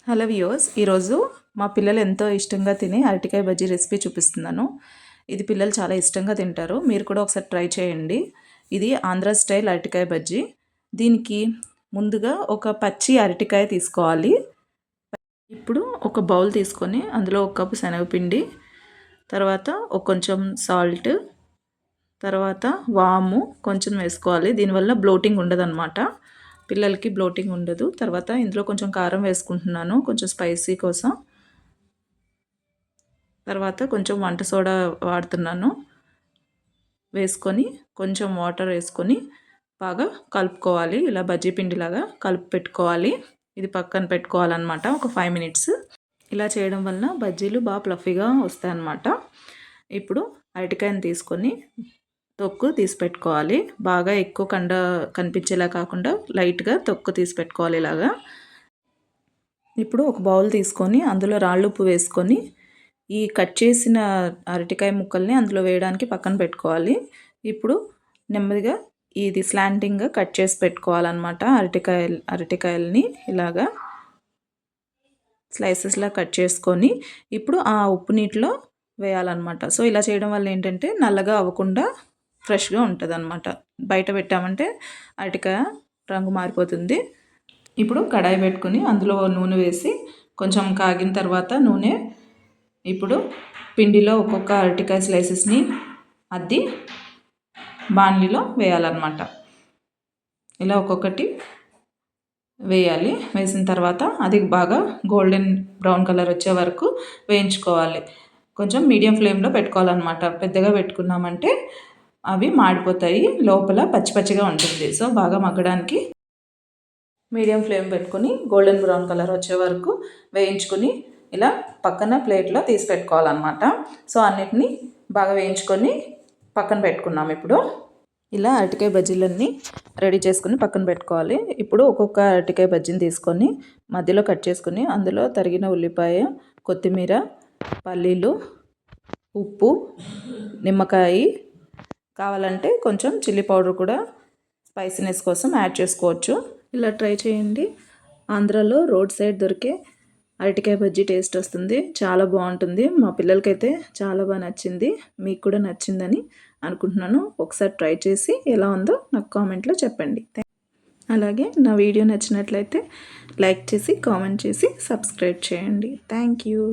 Hello viewers, ఈరోజు మా పిల్లలు ఎంతో ఇష్టంగా తినే అరటికాయ బజ్జీ రెసిపీ చూపిస్తున్నాను. ఇది పిల్లలు చాలా ఇష్టంగా తింటారు. మీరు కూడా ఒకసారి ట్రై చేయండి. ఇది ఆంధ్ర స్టైల్ అరటికాయ బజ్జీ. దీనికి ముందుగా ఒక పచ్చి అరటికాయ తీసుకోవాలి. ఇప్పుడు ఒక బౌల్ తీసుకొని అందులో ఒక కప్పు శనగపిండి, తర్వాత కొంచెం సాల్ట్, తర్వాత వాము కొంచెం వేసుకోవాలి. దీనివల్ల బ్లోటింగ్ ఉండదన్నమాట. పిల్లలకి బ్లోటింగ్ ఉండదు. తర్వాత ఇందులో కొంచెం కారం వేసుకుంటున్నాను, కొంచెం స్పైసీ కోసం. తర్వాత కొంచెం వంట సోడా వాడుతున్నాను. వేసుకొని కొంచెం వాటర్ వేసుకొని బాగా కలుపుకోవాలి. ఇలా బజ్జీ పిండిలాగా కలిపి పెట్టుకోవాలి. ఇది పక్కన పెట్టుకోవాలన్నమాట ఒక 5 మినిట్స్. ఇలా చేయడం వలన బజ్జీలు బాగా ఫ్లఫీగా వస్తాయన్నమాట. ఇప్పుడు అరటికాయని తీసుకొని తొక్కు తీసి పెట్టుకోవాలి. బాగా ఎక్కువ కనిపించేలా కాకుండా లైట్గా తొక్కు తీసి పెట్టుకోవాలి ఇలాగా. ఇప్పుడు ఒక బౌల్ తీసుకొని అందులో రాళ్ళుప్పు వేసుకొని ఈ కట్ చేసిన అరటికాయ ముక్కల్ని అందులో వేయడానికి పక్కన పెట్టుకోవాలి. ఇప్పుడు నెమ్మదిగా ఇది స్లాంటింగ్గా కట్ చేసి పెట్టుకోవాలన్నమాట. అరటికాయల్ని ఇలాగా స్లైసెస్లా కట్ చేసుకొని ఇప్పుడు ఆ ఉప్పు నీటిలో వేయాలన్నమాట. సో ఇలా చేయడం వల్ల ఏంటంటే నల్లగా అవ్వకుండా ఫ్రెష్గా ఉంటుంది అన్నమాట. బయట పెట్టామంటే అరటికాయ రంగు మారిపోతుంది. ఇప్పుడు కడాయి పెట్టుకుని అందులో నూనె వేసి కొంచెం కాగిన తర్వాత నూనె ఇప్పుడు పిండిలో ఒక్కొక్క అరటికాయ స్లైసెస్ని అద్ది బాణలిలో వేయాలన్నమాట. ఇలా ఒక్కొక్కటి వేయాలి. వేసిన తర్వాత అది బాగా గోల్డెన్ బ్రౌన్ కలర్ వచ్చే వరకు వేయించుకోవాలి. కొంచెం మీడియం ఫ్లేమ్లో పెట్టుకోవాలన్నమాట. పెద్దగా పెట్టుకున్నామంటే అవి మాడిపోతాయి, లోపల పచ్చి పచ్చిగా ఉంటుంది. సో బాగా మగ్గడానికి మీడియం ఫ్లేమ్ పెట్టుకొని గోల్డెన్ బ్రౌన్ కలర్ వచ్చే వరకు వేయించుకొని ఇలా పక్కన ప్లేట్లో తీసి పెట్టుకోవాలన్నమాట. సో అన్నిటినీ బాగా వేయించుకొని పక్కన పెట్టుకున్నాం. ఇప్పుడు ఇలా అరటికాయ బజ్జీలన్నీ రెడీ చేసుకుని పక్కన పెట్టుకోవాలి. ఇప్పుడు ఒక్కొక్క అరటికాయ బజ్జీని తీసుకొని మధ్యలో కట్ చేసుకుని అందులో తరిగిన ఉల్లిపాయ, కొత్తిమీర, పల్లీలు, ఉప్పు, నిమ్మకాయ, కావాలంటే కొంచెం చిల్లీ పౌడర్ కూడా స్పైసీనెస్ కోసం యాడ్ చేసుకోవచ్చు. ఇలా ట్రై చేయండి. ఆంధ్రాలో రోడ్ సైడ్ దొరికే అరటికాయ బజ్జీ టేస్ట్ వస్తుంది. చాలా బాగుంటుంది. మా పిల్లలకైతే చాలా బాగా నచ్చింది. మీకు కూడా నచ్చిందని అనుకుంటున్నాను. ఒకసారి ట్రై చేసి ఎలా ఉందో నాకు కామెంట్లో చెప్పండి. అలాగే నా వీడియో నచ్చినట్లయితే లైక్ చేసి కామెంట్ చేసి సబ్స్క్రైబ్ చేయండి. Thank you.